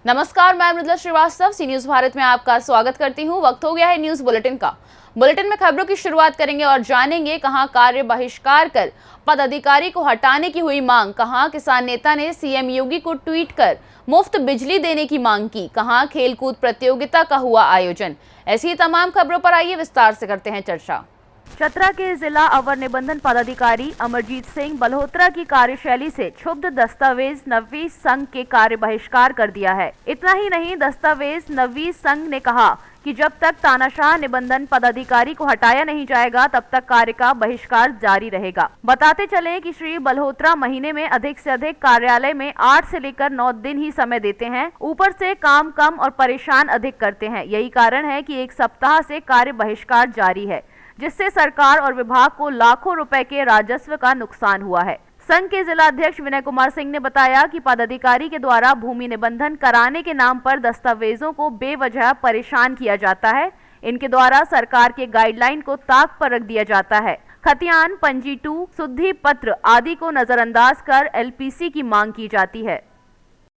नमस्कार, मैं मृदुला श्रीवास्तव सी न्यूज भारत में आपका स्वागत करती हूं। वक्त हो गया है न्यूज बुलेटिन का। बुलेटिन में खबरों की शुरुआत करेंगे और जानेंगे कहां कार्य बहिष्कार कर पदाधिकारी को हटाने की हुई मांग, कहां किसान नेता ने सीएम योगी को ट्वीट कर मुफ्त बिजली देने की मांग की, कहां खेलकूद प्रतियोगिता का हुआ आयोजन। ऐसी तमाम खबरों पर आइए विस्तार से करते हैं चर्चा। चतरा के जिला अवर निबंधन पदाधिकारी अमरजीत सिंह बल्होत्रा की कार्यशैली से क्षुब्ध दस्तावेज नवीस संघ के कार्य बहिष्कार कर दिया है। इतना ही नहीं, दस्तावेज नवीस संघ ने कहा कि जब तक तानाशाह निबंधन पदाधिकारी को हटाया नहीं जाएगा तब तक कार्य का बहिष्कार जारी रहेगा। बताते चले कि श्री बल्होत्रा महीने में अधिक से अधिक कार्यालय में 8 से लेकर 9 दिन ही समय देते हैं। ऊपर से काम कम और परेशान अधिक करते हैं। यही कारण है कि 1 सप्ताह से कार्य बहिष्कार जारी है, जिससे सरकार और विभाग को लाखों रुपए के राजस्व का नुकसान हुआ है। संघ के जिला अध्यक्ष विनय कुमार सिंह ने बताया कि पदाधिकारी के द्वारा भूमि निबंधन कराने के नाम पर दस्तावेजों को बेवजह परेशान किया जाता है। इनके द्वारा सरकार के गाइडलाइन को ताक पर रख दिया जाता है। खतियान, पंजी 2, शुद्धि पत्र आदि को नजरअंदाज कर एलपीसी की मांग की जाती है।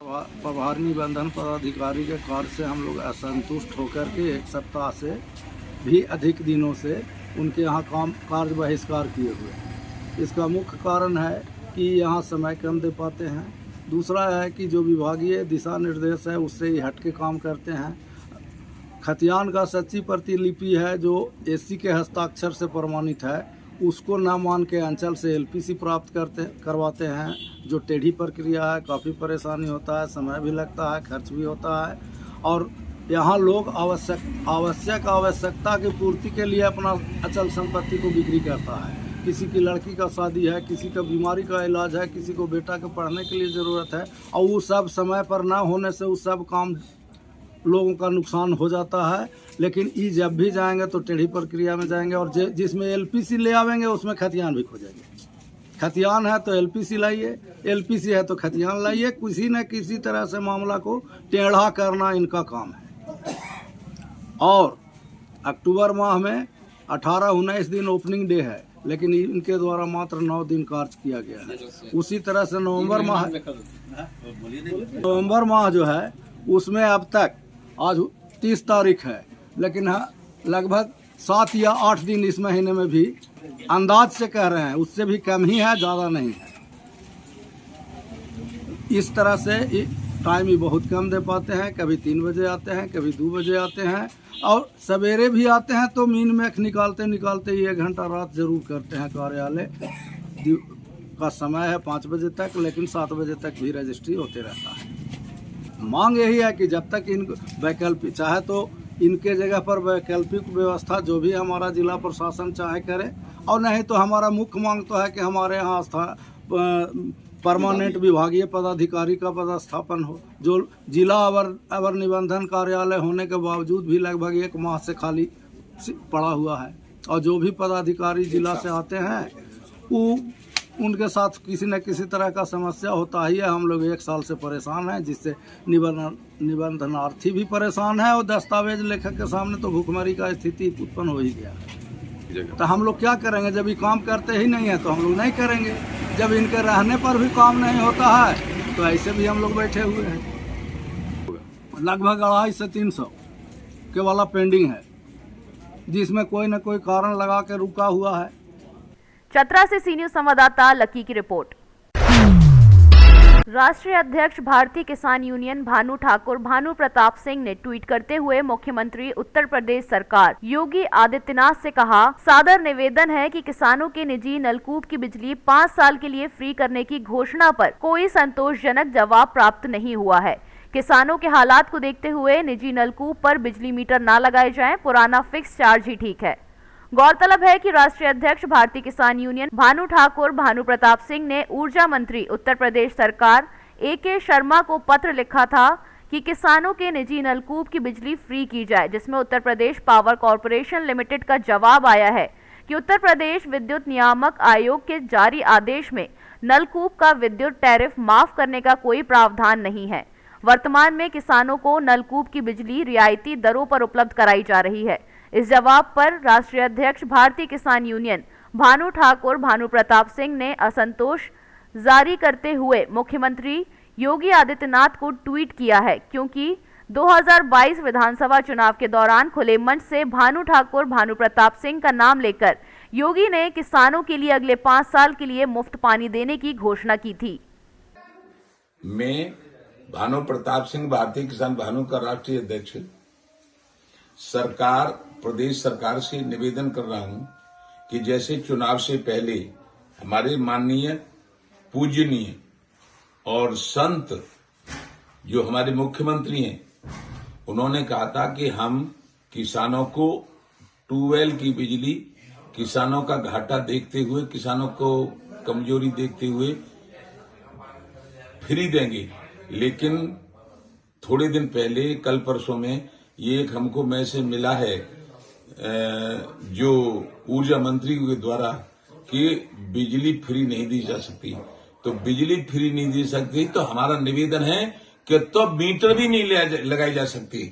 प्रभारी निबंधन पदाधिकारी के कार्य से हम लोग असंतुष्ट होकर के 1 सप्ताह से भी अधिक दिनों से उनके यहाँ कार्य बहिष्कार किए हुए। इसका मुख्य कारण है कि यहाँ समय कम दे पाते हैं। दूसरा है कि जो विभागीय दिशा निर्देश है उससे ही हट के काम करते हैं। खतियान का सच्ची प्रतिलिपि है जो एससी के हस्ताक्षर से प्रमाणित है, उसको न मान के अंचल से एलपीसी प्राप्त करवाते हैं, जो टेढ़ी प्रक्रिया है। काफ़ी परेशानी होता है, समय भी लगता है, खर्च भी होता है। और यहाँ लोग आवश्यकता की पूर्ति के लिए अपना अचल संपत्ति को बिक्री करता है। किसी की लड़की का शादी है, किसी का बीमारी का इलाज है, किसी को बेटा के पढ़ने के लिए ज़रूरत है, और वो सब समय पर ना होने से उस सब काम लोगों का नुकसान हो जाता है। लेकिन ये जब भी जाएंगे तो टेढ़ी प्रक्रिया में जाएंगे, और जिसमें एलपीसी ले आवेंगे उसमें खतियान भी खोजेंगे। खतियान है तो एलपीसी लाइए, एलपीसी है तो खतियान लाइए। किसी न किसी तरह से मामला को टेढ़ा करना इनका काम है। और अक्टूबर माह में 18-19 दिन ओपनिंग डे है, लेकिन इनके द्वारा मात्र 9 दिन कार्य किया गया है। उसी तरह से नवंबर माह जो है उसमें अब तक आज 30 तारीख है, लेकिन लगभग 7 या 8 दिन इस महीने में भी अंदाज से कह रहे हैं, उससे भी कम ही है, ज़्यादा नहीं है। इस तरह से टाइम ही बहुत कम दे पाते हैं। कभी 3 बजे आते हैं, कभी 2 बजे आते हैं, और सवेरे भी आते हैं तो मीन में निकालते ही 1 घंटा रात जरूर करते हैं। कार्यालय का समय है 5 बजे तक, लेकिन 7 बजे तक भी रजिस्ट्री होते रहता है। मांग यही है कि जब तक इन वैकल्पिक, चाहे तो इनके जगह पर वैकल्पिक व्यवस्था जो भी हमारा जिला प्रशासन चाहे करे, और नहीं तो हमारा मुख्य मांग तो है कि हमारे यहाँ परमानेंट विभागीय पदाधिकारी का पदस्थापन हो, जो जिला अवर निबंधन कार्यालय होने के बावजूद भी लगभग 1 माह से खाली पड़ा हुआ है। और जो भी पदाधिकारी जिला से आते हैं वो उनके साथ किसी न किसी तरह का समस्या होता ही है। हम लोग 1 साल से परेशान हैं, जिससे निबंधनार्थी भी परेशान है, और दस्तावेज लेखक के सामने तो भूखमरी का स्थिति उत्पन्न हो ही गया। तो हम लोग क्या करेंगे? जब ये काम करते ही नहीं है तो हम लोग नहीं करेंगे। जब इनके रहने पर भी काम नहीं होता है तो ऐसे भी हम लोग बैठे हुए हैं। लगभग 250 से 300 के वाला पेंडिंग है, जिसमें कोई न कोई कारण लगा के रुका हुआ है। चतरा से सी न्यूज संवाददाता लकी की रिपोर्ट। राष्ट्रीय अध्यक्ष भारतीय किसान यूनियन भानु ठाकुर भानु प्रताप सिंह ने ट्वीट करते हुए मुख्यमंत्री उत्तर प्रदेश सरकार योगी आदित्यनाथ से कहा, सादर निवेदन है कि किसानों के निजी नलकूप की बिजली 5 साल के लिए फ्री करने की घोषणा पर कोई संतोषजनक जवाब प्राप्त नहीं हुआ है। किसानों के हालात को देखते हुए निजी नलकूप पर बिजली मीटर न लगाए जाएं, पुराना फिक्स चार्ज ही ठीक है। गौरतलब है कि राष्ट्रीय अध्यक्ष भारतीय किसान यूनियन भानु ठाकुर भानु प्रताप सिंह ने ऊर्जा मंत्री उत्तर प्रदेश सरकार AK शर्मा को पत्र लिखा था कि किसानों के निजी नलकूप की बिजली फ्री की जाए, जिसमें Uttar Pradesh power corporation limited का जवाब आया है कि उत्तर प्रदेश विद्युत नियामक आयोग के जारी आदेश में नलकूप का विद्युत टैरिफ माफ करने का कोई प्रावधान नहीं है। वर्तमान में किसानों को नलकूप की बिजली रियायती दरों पर उपलब्ध कराई जा रही है। इस जवाब पर राष्ट्रीय अध्यक्ष भारतीय किसान यूनियन भानु ठाकुर भानु प्रताप सिंह ने असंतोष जारी करते हुए मुख्यमंत्री योगी आदित्यनाथ को ट्वीट किया है, क्योंकि 2022 विधानसभा चुनाव के दौरान खुले मंच से भानु ठाकुर भानु प्रताप सिंह का नाम लेकर योगी ने किसानों के लिए अगले 5 साल के लिए मुफ्त पानी देने की घोषणा की थी। मैं भानु प्रताप सिंह भारतीय किसान भानु का राष्ट्रीय अध्यक्ष सरकार प्रदेश सरकार से निवेदन कर रहा हूं कि जैसे चुनाव से पहले हमारे माननीय पूजनीय और संत जो हमारे मुख्यमंत्री हैं, उन्होंने कहा था कि हम किसानों को ट्यूबवेल की बिजली, किसानों का घाटा देखते हुए, किसानों को कमजोरी देखते हुए फ्री देंगे। लेकिन थोड़े दिन पहले कल परसों में ये एक हमको मैसेज मिला है जो ऊर्जा मंत्री के द्वारा कि बिजली फ्री नहीं दी जा सकती। तो बिजली फ्री नहीं दी सकती तो हमारा निवेदन है कि तो मीटर भी नहीं लगाई जा सकती।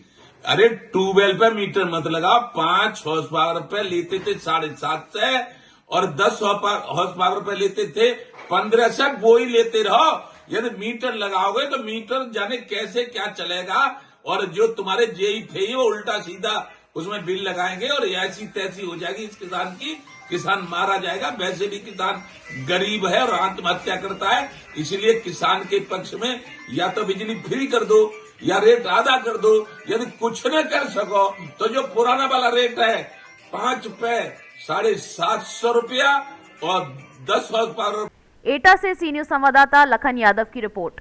अरे ट्यूबवेल पे मीटर मत लगाओ। 5 हॉर्स पावर पे लेते थे 750 और 10 हॉर्स पावर पे लेते थे 1500, वो ही लेते रहो। यदि मीटर लगाओगे तो मीटर जाने कैसे क्या चलेगा, और जो तुम्हारे जेई थे वो उल्टा सीधा उसमें बिल लगाएंगे और ऐसी तैसी हो जाएगी इस किसान की, किसान मारा जाएगा। वैसे भी किसान गरीब है और आत्महत्या करता है, इसलिए किसान के पक्ष में या तो बिजली फ्री कर दो या रेट आधा कर दो। यदि कुछ न कर सको तो जो पुराना वाला रेट है 5 पे 750 रुपया और 10 हॉर्स पावर। एटा से सी न्यूज संवाददाता लखन यादव की रिपोर्ट।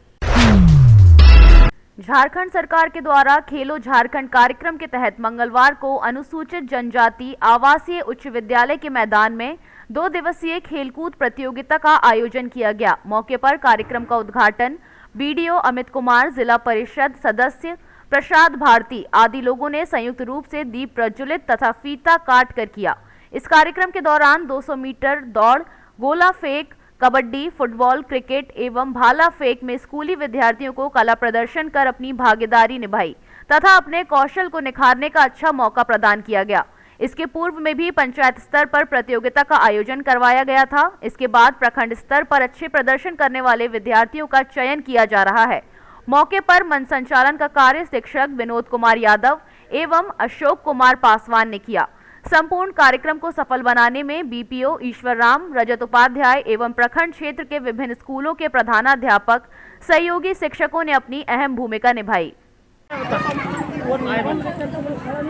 झारखंड सरकार के द्वारा खेलो झारखंड कार्यक्रम के तहत मंगलवार को अनुसूचित जनजाति आवासीय उच्च विद्यालय के मैदान में 2 दिवसीय खेलकूद प्रतियोगिता का आयोजन किया गया। मौके पर कार्यक्रम का उद्घाटन बीडीओ अमित कुमार, जिला परिषद सदस्य प्रसाद भारती आदि लोगों ने संयुक्त रूप से दीप प्रज्वलित तथा फीता काट कर किया। इस कार्यक्रम के दौरान 200 मीटर दौड़, गोला फेंक, कबड्डी, फुटबॉल, क्रिकेट एवं भाला फेंक में स्कूली विद्यार्थियों को कला प्रदर्शन कर अपनी भागीदारी निभाई तथा अपने कौशल को निखारने का अच्छा मौका प्रदान किया गया। इसके पूर्व में भी पंचायत स्तर पर प्रतियोगिता का आयोजन करवाया गया था। इसके बाद प्रखंड स्तर पर अच्छे प्रदर्शन करने वाले विद्यार्थियों का चयन किया जा रहा है। मौके पर मंच संचालन का कार्य शिक्षक विनोद कुमार यादव एवं अशोक कुमार पासवान ने किया। संपूर्ण कार्यक्रम को सफल बनाने में बीपीओ ईश्वर राम, रजत उपाध्याय एवं प्रखंड क्षेत्र के विभिन्न स्कूलों के प्रधानाध्यापक, सहयोगी शिक्षकों ने अपनी अहम भूमिका निभाई।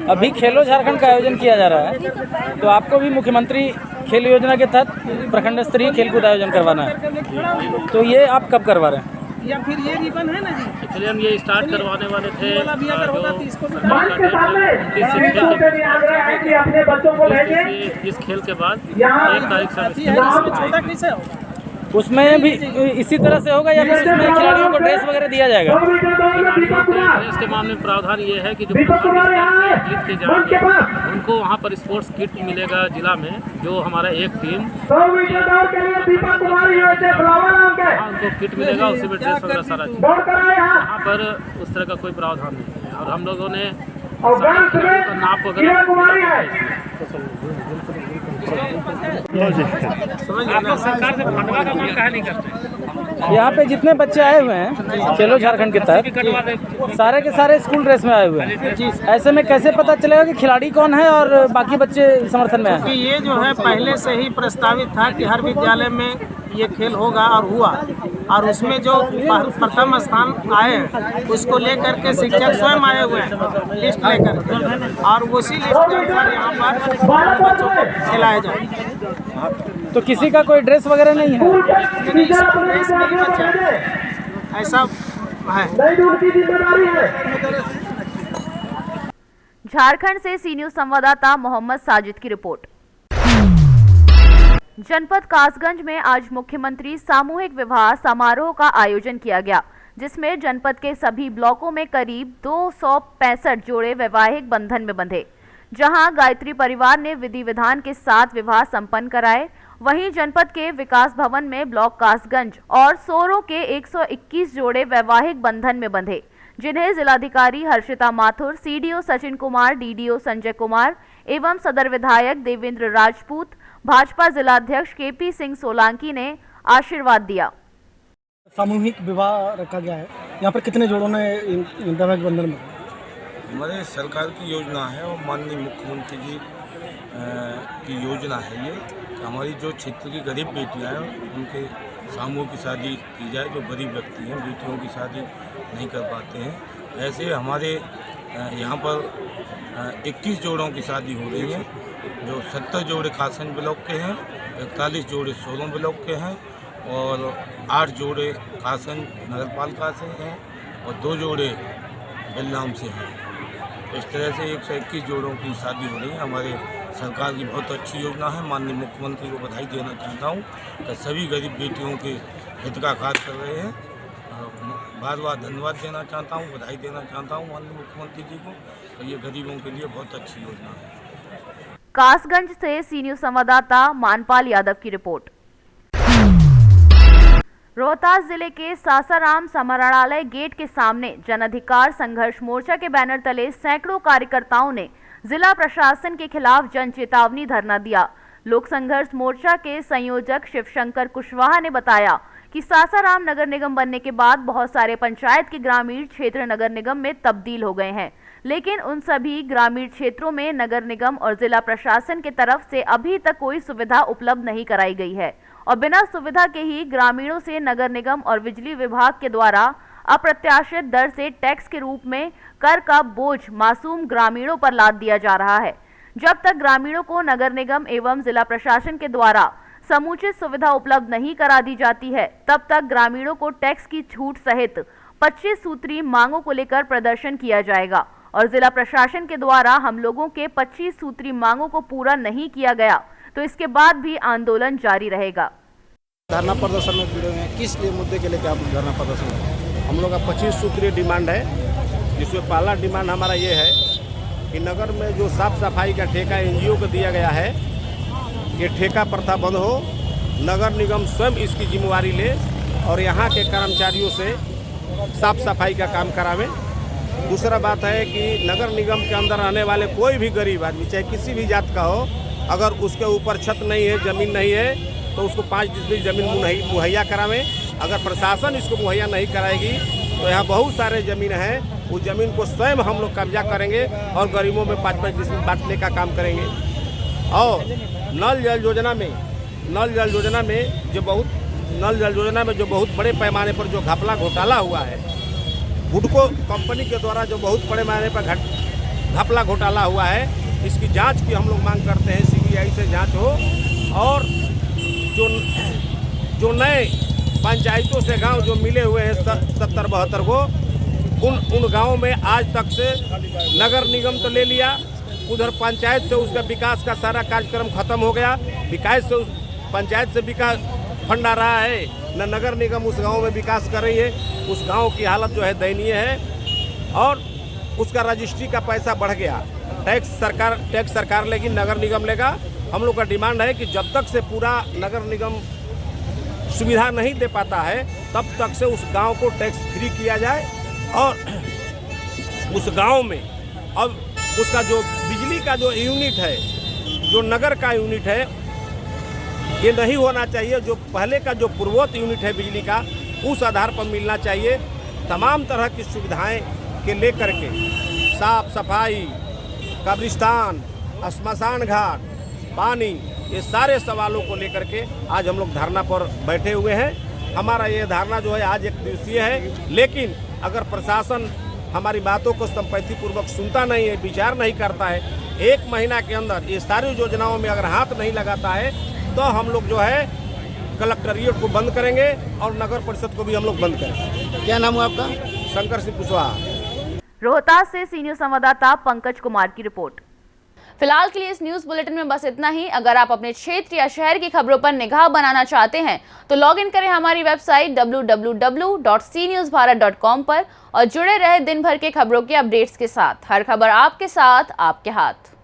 अभी खेलो झारखंड का आयोजन किया जा रहा है, तो आपको भी मुख्यमंत्री खेल योजना के तहत प्रखंड स्तरीय खेलकूद आयोजन करवाना है, तो ये आप कब करवा रहे हैं? या फिर ये रिबन है ना जी, एक्चुअली हम ये स्टार्ट करवाने वाले थे। अभी अगर होगा तो इसको इस खेल के बाद 1 तारीख से छोटा कैसे होगा? उसमें भी इसी तरह से होगा या फिर उसमें खिलाड़ियों को ड्रेस वगैरह दिया जाएगा? खिलाड़ियों को ड्रेस के मामले में प्रावधान ये है कि जो जीत के जाएंगे उनको वहाँ पर स्पोर्ट्स किट मिलेगा जिला में, जो हमारा एक टीम उनको किट मिलेगा, उसी में ड्रेस वगैरह सारा चीज। यहाँ पर उस तरह का कोई प्रावधान नहीं है और हम लोगों ने सारे खिलाड़ियों का नाप वगैरह सरकार से फंडवा का मांग कहा नहीं करते। यहाँ पे जितने बच्चे आए हुए हैं खेलो झारखंड के तहत सारे के सारे स्कूल ड्रेस में आए हुए हैं। ऐसे में कैसे पता चलेगा कि खिलाड़ी कौन है और बाकी बच्चे समर्थन में हैं? ये जो है पहले से ही प्रस्तावित था कि हर विद्यालय में ये खेल होगा और हुआ, और उसमें जो प्रथम स्थान आए उसको लेकर के शिक्षक स्वयं आए हुए हैं लिस्ट लेकर के, और उसी लिस्ट के अनुसार यहाँ पर बच्चों को खिलाया जाए। तो किसी का कोई ड्रेस वगैरह नहीं है? ड्रेस नहीं बचा ऐसा है। झारखंड से सी न्यूज संवाददाता मोहम्मद साजिद की रिपोर्ट। जनपद कासगंज में आज मुख्यमंत्री सामूहिक विवाह समारोह का आयोजन किया गया, जिसमें जनपद के सभी ब्लॉकों में करीब 265 जोड़े वैवाहिक बंधन में बंधे। जहां गायत्री परिवार ने विधि विधान के साथ विवाह संपन्न कराए, वहीं जनपद के विकास भवन में ब्लॉक कासगंज और सोरो के 121 जोड़े वैवाहिक बंधन में बंधे, जिन्हें जिलाधिकारी हर्षिता माथुर, सीडीओ सचिन कुमार, डीडीओ संजय कुमार एवं सदर विधायक देवेंद्र राजपूत, भाजपा जिलाध्यक्ष केपी सिंह सोलंकी ने आशीर्वाद दिया। सामूहिक विवाह रखा गया है। यहाँ पर कितने जोड़ों ने वैवाहिक बंधन में? हमारे सरकार की योजना है और माननीय मुख्यमंत्री जी की योजना है ये कि हमारी जो क्षेत्र की गरीब बेटियां हैं उनके सामूहिक की शादी की जाए। जो गरीब व्यक्ति हैं बेटियों की शादी नहीं कर पाते हैं, ऐसे हमारे यहाँ पर 21 जोड़ों की शादी हो रही है। जो 70 जोड़े खासगंज ब्लॉक के हैं, 41 जोड़े सोलन ब्लॉक के हैं और 8 जोड़े खासगंज नगरपालिका से हैं और 2 जोड़े बेलनाम से हैं। इस तरह से 121 जोड़ों की शादी हो रही है। हमारे सरकार की बहुत अच्छी योजना है। माननीय मुख्यमंत्री को बधाई देना चाहता हूँ कि सभी गरीब बेटियों के हित का कार्य कर रहे हैं। बार बार धन्यवाद देना चाहता हूँ, बधाई देना चाहता हूँ माननीय मुख्यमंत्री जी को। तो ये गरीबों के लिए बहुत अच्छी योजना है। कासगंज से सी न्यूज संवाददाता मानपाल यादव की रिपोर्ट। रोहतास जिले के सासाराम समाहरणालय गेट के सामने जन अधिकार संघर्ष मोर्चा के बैनर तले सैकड़ों कार्यकर्ताओं ने जिला प्रशासन के खिलाफ जन चेतावनी धरना दिया। लोक संघर्ष मोर्चा के संयोजक शिवशंकर कुशवाहा ने बताया कि सासाराम नगर निगम बनने के बाद बहुत सारे पंचायत के ग्रामीण क्षेत्र नगर निगम में तब्दील हो गए हैं, लेकिन उन सभी ग्रामीण क्षेत्रों में नगर निगम और जिला प्रशासन के तरफ से अभी तक कोई सुविधा उपलब्ध नहीं कराई गई है और बिना सुविधा के ही ग्रामीणों से नगर निगम और बिजली विभाग के द्वारा अप्रत्याशित दर से टैक्स के रूप में कर का बोझ मासूम ग्रामीणों पर लाद दिया जा रहा है। जब तक ग्रामीणों को नगर निगम एवं जिला प्रशासन के द्वारा समुचित सुविधा उपलब्ध नहीं करा दी जाती है, तब तक ग्रामीणों को टैक्स की छूट सहित 25 सूत्री मांगों को लेकर प्रदर्शन किया जाएगा और जिला प्रशासन के द्वारा हम लोगों के 25 सूत्री मांगों को पूरा नहीं किया गया तो इसके बाद भी आंदोलन जारी रहेगा। धरना प्रदर्शन में जुड़े हुए हैं, किस लिए मुद्दे के लिए क्या धरना प्रदर्शन है? हम लोग का 25 सूत्रीय डिमांड है, जिसमें पहला डिमांड हमारा ये है कि नगर में जो साफ सफाई का ठेका एनजीओ को दिया गया है, ये ठेका प्रथा बंद हो, नगर निगम स्वयं इसकी जिम्मेवारी ले और यहाँ के कर्मचारियों से साफ सफाई का काम करावें। दूसरा बात है कि नगर निगम के अंदर रहने वाले कोई भी गरीब आदमी, चाहे किसी भी जात का हो, अगर उसके ऊपर छत नहीं है, ज़मीन नहीं है, तो उसको 5 डिसमिल ज़मीन मुहैया करावें। अगर प्रशासन इसको मुहैया नहीं कराएगी तो यहाँ बहुत सारे ज़मीन हैं, उस ज़मीन को स्वयं हम लोग कब्जा करेंगे और गरीबों में 5-5 डिसमिल बांटने का काम करेंगे। और नल जल योजना में जो बहुत बड़े पैमाने पर जो घपला घोटाला हुआ है, बुडको कंपनी के द्वारा जो बहुत बड़े पैमाने पर घपला घोटाला हुआ है, इसकी जांच की हम लोग मांग करते हैं। सीबीआई से जांच हो और जो नए पंचायतों से गांव जो मिले हुए हैं 70-72 को, उन गांवों में आज तक से नगर निगम तो ले लिया, उधर पंचायत से उसका विकास का सारा कार्यक्रम खत्म हो गया। विकास से पंचायत से विकास फंड आ रहा है, न नगर निगम उस गांव में विकास कर रही है। उस गांव की हालत जो है दयनीय है और उसका रजिस्ट्री का पैसा बढ़ गया। टैक्स सरकार लेगी, नगर निगम लेगा। हम लोग का डिमांड है कि जब तक से पूरा नगर निगम सुविधा नहीं दे पाता है, तब तक से उस गांव को टैक्स फ्री किया जाए और उस गांव में अब उसका जो बिजली का जो यूनिट है, जो नगर का यूनिट है, ये नहीं होना चाहिए। जो पहले का जो पूर्वोत्तर यूनिट है बिजली का, उस आधार पर मिलना चाहिए। तमाम तरह की सुविधाएं के लेकर के साफ सफाई, कब्रिस्तान, श्मशान घाट, पानी, ये सारे सवालों को लेकर के आज हम लोग धरना पर बैठे हुए हैं। हमारा ये धरना जो है आज 1 दिवसीय है, लेकिन अगर प्रशासन हमारी बातों को संपत्तिपूर्वक सुनता नहीं है, विचार नहीं करता है, 1 महीना के अंदर ये सारी योजनाओं में अगर हाथ नहीं लगाता है, तो हम लोग जो है कलेक्ट्रेट को बंद करेंगे और नगर परिषद को भी हम लोग बंद करेंगे। क्या नाम है आपका? शंकर सिंह कुशवाहा। रोहतास से सीनियर संवाददाता पंकज कुमार की रिपोर्ट। फिलहाल के लिए इस न्यूज बुलेटिन में बस इतना ही। अगर आप अपने क्षेत्र या शहर की खबरों पर निगाह बनाना चाहते हैं तो लॉग इन करें हमारी वेबसाइट www.cnewsbharat.com पर और जुड़े रहे दिन भर के खबरों के अपडेट्स के साथ। हर खबर आपके साथ, आपके हाथ।